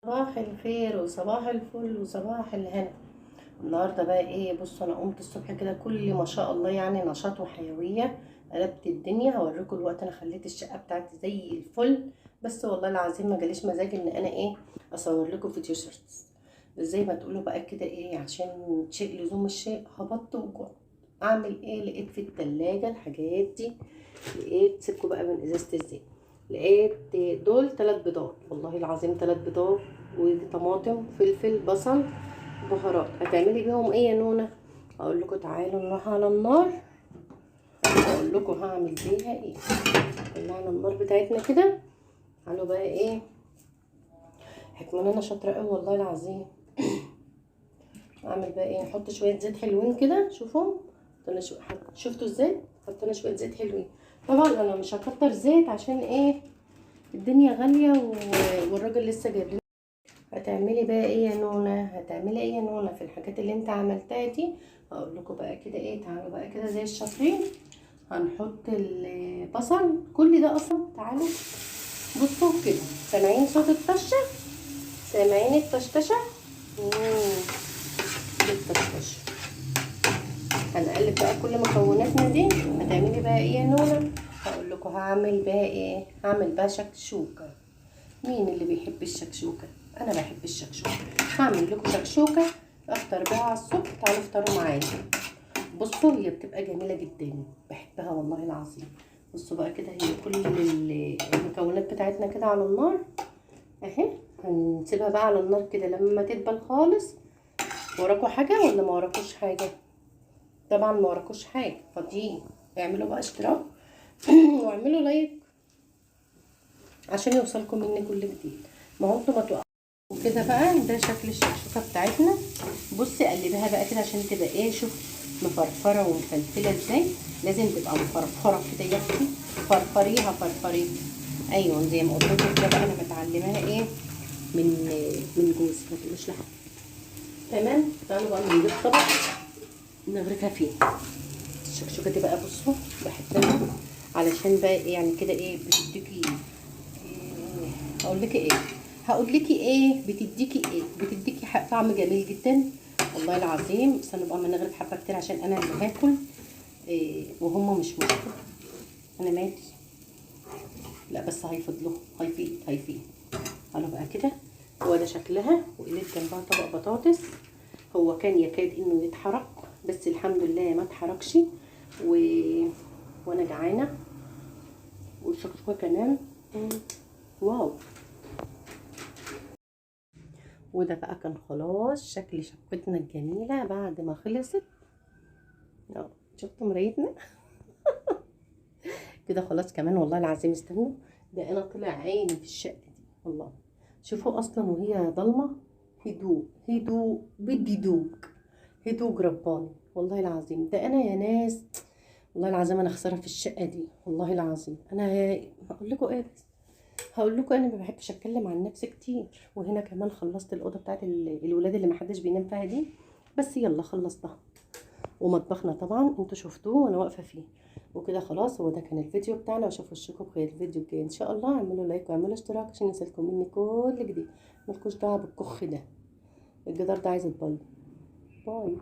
صباح الخير وصباح الفل وصباح الهنا. النهارده بقى ايه؟ بصوا انا قمت الصبح كده كل ما شاء الله يعني نشاط وحيويه. قلبت الدنيا. هوريكم الوقت انا خليت الشقه بتاعتي زي الفل. بس والله العظيم ما جاليش مزاج ان انا ايه اصور لكم فيديو شورتس. زي ما تقولوا بقى كده ايه، عشان شيء لزوم الشيء هبطت وجوع. اعمل ايه؟ لقيت في التلاجة الحاجات دي. لقيت سيبكوا بقى من ازازه الزيت. لقيت دول 3 بيضات، والله العظيم 3 بيضات، وطماطم فلفل بصل بهارات. هتعملي بيهم ايه يا نونا؟ اقول لكم تعالوا نروح على النار اقول لكم هعمل بيها ايه. ولعنا النار بتاعتنا كده. تعالوا بقى ايه، حكمة انا شاطره قوي والله العظيم. اعمل بقى ايه؟ نحط شويه زيت حلوين كده. شوفوا شفتوا ازاي حطينا شويه زيت حلوين. طبعا انا مش هكتر زيت عشان ايه، الدنيا غاليه والراجل لسه جايب لنا. هتعملي بقى ايه يا نونا؟ هتعملي ايه يا نونا في الحاجات اللي انت عملتها دي؟ هقول لكم بقى كده ايه. تعالوا بقى كده زي الشاطرين. هنحط البصل كل ده اصلا. تعالوا بصوا كده، سامعين صوت الطشه؟ سامعين الطشطشه؟ دي الطشطشه. هنقلب بقى كل مكوناتنا دي. هتعملي بقى ايه يا نونا؟ هقول لكم هعمل بقى ايه. هعمل بقى شكشوكه. مين اللي بيحب الشكشوكه؟ انا بحب الشكشوكه. هعمل لكم شكشوكه افطر بيها على الصبح. تعالوا افطروا معايا. بصوا هي بتبقى جميله جدا، بحبها والله العظيم. بصوا بقى كده، هي كل المكونات بتاعتنا كده على النار اهي. هنسيبها بقى على النار كده لما تدبل خالص. وراكوا حاجه ولا ما وراكوش حاجه؟ طبعا ما وراكوش حاجه، فاضيين. اعملوا بقى اشتراك واعملوا لايك عشان يوصلكم مني كل جديد. ما هو انتوا ما توقفوا. وكده بقى ده شكل الشكشوكه بتاعتنا. بصي قلبيها بقى كده عشان تبقى ايه، شوف مفرفره ومفلفله ازاي. لازم تبقى مفرفره كده يا اختي. فرفريها فرفريها. ايوه زي ما قلت لكم كده بقى، انا متعلماها ايه من جوزي. ما تقولوش لحد. تمام. تعالوا بقى نجيب طبق نغرفها فيه. الشكشوكه دي بقى بصوا بحبها علشان بقى إيه يعني كده ايه بتديكي بتديكي طعم جميل جدا والله العظيم. بس هنبقى ما نغرب حبه كتير عشان انا اللي هاكل وهم مش مشكله. انا مالي. لا بس هيفضلوا هيفيد. قالوا بقى كده. هو ده شكلها. وقلت جنبها طبق بطاطس. هو كان يكاد انه يتحرق بس الحمد لله ما اتحرقش. وانا جعانه. والشكشوكه كمان. واو. وده بقى كان خلاص شكل شقتنا الجميله بعد ما خلصت. شفتوا مرايتنا كده خلاص. كمان والله العظيم استنوا، ده انا طلع عيني في الشقه دي والله. شوفوا اصلا وهي ضلمه هدوء هدوء رباني والله العظيم. ده انا يا ناس والله العظيم انا خساره في الشقه دي والله العظيم. انا هقول لكم ايه، بس هقول لكم انا ما بحبش اتكلم عن نفسي كتير. وهنا كمان خلصت الاوضه بتاعت الولاد اللي ما حدش بينام فيها دي. بس يلا خلصتها. ومطبخنا طبعا انتوا شفتوه وانا واقفه فيه. وكده خلاص. هو ده كان الفيديو بتاعنا. واشوفوا وشكم بخير الفيديو الجاي ان شاء الله. اعملوا لايك واعملوا اشتراك عشان يوصلكم مني كل جديد. مالكوش دعوه بالكخ ده. الجدار ده عايز يتبيض. باي.